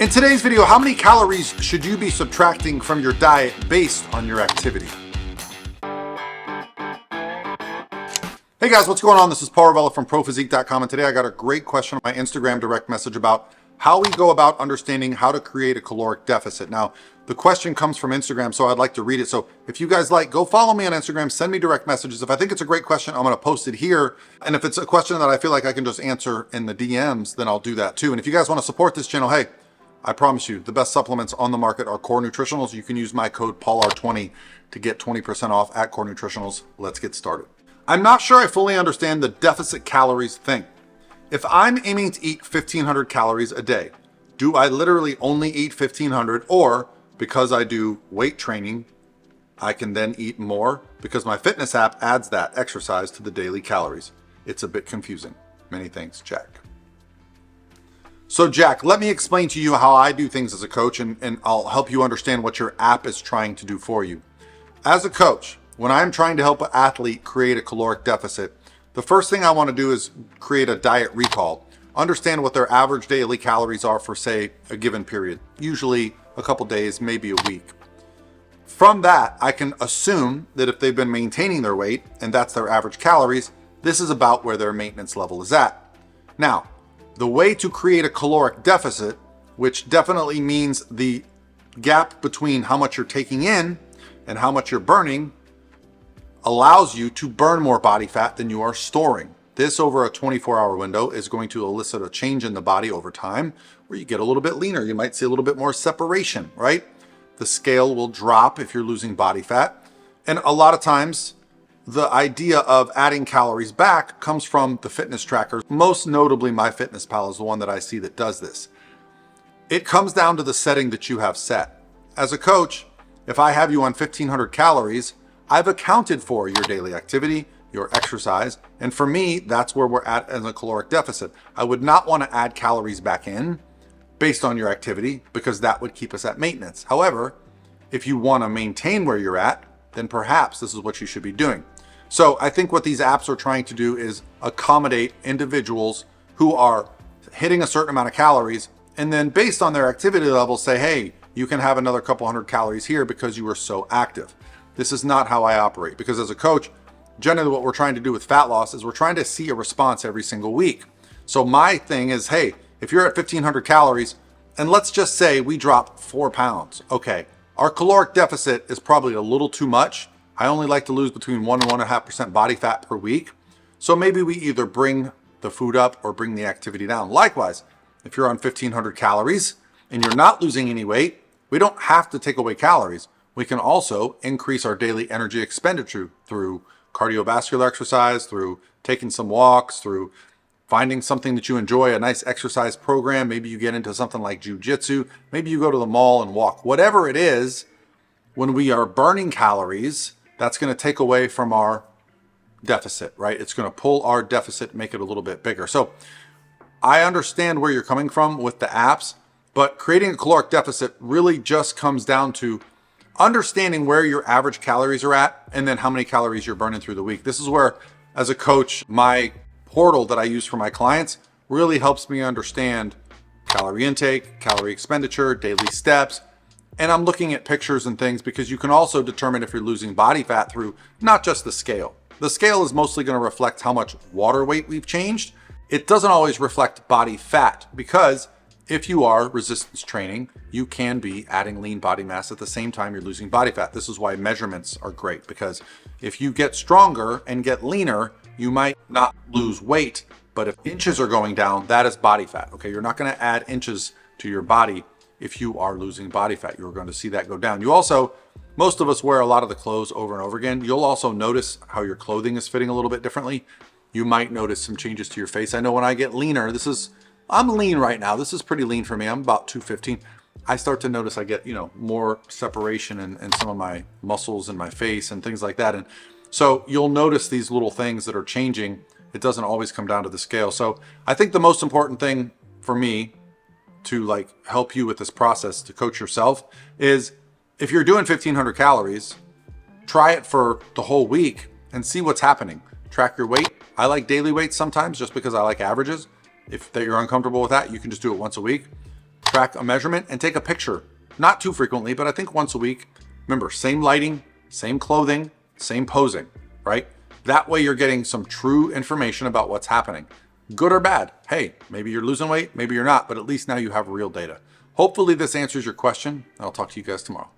In today's video, how many calories should you be subtracting from your diet based on your activity? Hey guys, what's going on? This is Paul Ravella from ProPhysique.com, and today I got a great question on my Instagram direct message about how we go about understanding how to create a caloric deficit. Now, the question comes from Instagram, so I'd like to read it. So if you guys like, go follow me on Instagram, send me direct messages. If I think it's a great question, I'm gonna post it here. And if it's a question that I feel like I can just answer in the DMs, then I'll do that too. And if you guys wanna support this channel, hey, I promise you, the best supplements on the market are Core Nutritionals. You can use my code PaulR20 to get 20% off at Core Nutritionals. Let's get started. I'm not sure I fully understand the deficit calories thing. If I'm aiming to eat 1,500 calories a day, do I literally only eat 1,500, or because I do weight training, I can then eat more because my fitness app adds that exercise to the daily calories? It's a bit confusing. Many thanks, Jack. So Jack, let me explain to you how I do things as a coach, and I'll help you understand what your app is trying to do for you. As a coach, when I'm trying to help an athlete create a caloric deficit, the first thing I want to do is create a diet recall. Understand what their average daily calories are for, say, a given period, usually a couple days, maybe a week. From that, I can assume that if they've been maintaining their weight and that's their average calories, this is about where their maintenance level is at. Now, the way to create a caloric deficit, which definitely means the gap between how much you're taking in and how much you're burning, allows you to burn more body fat than you are storing. This over a 24-hour window is going to elicit a change in the body over time where you get a little bit leaner. You might see a little bit more separation, right? The scale will drop if you're losing body fat. And a lot of times, the idea of adding calories back comes from the fitness trackers. Most notably, MyFitnessPal is the one that I see that does this. It comes down to the setting that you have set. As a coach, if I have you on 1,500 calories, I've accounted for your daily activity, your exercise, and for me, that's where we're at as a caloric deficit. I would not want to add calories back in based on your activity because that would keep us at maintenance. However, if you want to maintain where you're at, then perhaps this is what you should be doing. So I think what these apps are trying to do is accommodate individuals who are hitting a certain amount of calories, and then based on their activity level say, hey, you can have another couple hundred calories here because you were so active. This is not how I operate, because as a coach, generally what we're trying to do with fat loss is we're trying to see a response every single week. So my thing is, hey, if you're at 1,500 calories, and let's just say we drop 4 pounds, okay, our caloric deficit is probably a little too much. I only like to lose between 1 and 1.5% body fat per week. So maybe we either bring the food up or bring the activity down. Likewise, if you're on 1,500 calories and you're not losing any weight, we don't have to take away calories. We can also increase our daily energy expenditure through cardiovascular exercise, through taking some walks, through finding something that you enjoy, a nice exercise program. Maybe you get into something like jiu-jitsu. Maybe you go to the mall and walk. Whatever it is, when we are burning calories, that's going to take away from our deficit, right? It's going to pull our deficit, make it a little bit bigger. So I understand where you're coming from with the apps, but creating a caloric deficit really just comes down to understanding where your average calories are at and then how many calories you're burning through the week. This is where, as a coach, my portal that I use for my clients really helps me understand calorie intake, calorie expenditure, daily steps. And I'm looking at pictures and things because you can also determine if you're losing body fat through not just the scale. The scale is mostly going to reflect how much water weight we've changed. It doesn't always reflect body fat because if you are resistance training, you can be adding lean body mass at the same time you're losing body fat. This is why measurements are great, because if you get stronger and get leaner, you might not lose weight, but if inches are going down, that is body fat. Okay, you're not going to add inches to your body if you are losing body fat. You're going to see that go down. You also, most of us wear a lot of the clothes over and over again. You'll also notice how your clothing is fitting a little bit differently. You might notice some changes to your face. I know when I get leaner, I'm lean right now. This is pretty lean for me. I'm about 215. I start to notice I get, more separation in some of my muscles in my face and things like that. And so you'll notice these little things that are changing. It doesn't always come down to the scale. So I think the most important thing for me to help you with this process to coach yourself is if you're doing 1,500 calories, try it for the whole week and see what's happening. Track your weight. I like daily weights sometimes just because I like averages. If that you're uncomfortable with that, you can just do it once a week. track a measurement, and take a picture. Not too frequently, but I think once a week. Remember, same lighting, same clothing, same posing, right? That way you're getting some true information about what's happening. Good or bad. Hey, maybe you're losing weight, maybe you're not, but at least now you have real data. Hopefully this answers your question. I'll talk to you guys tomorrow.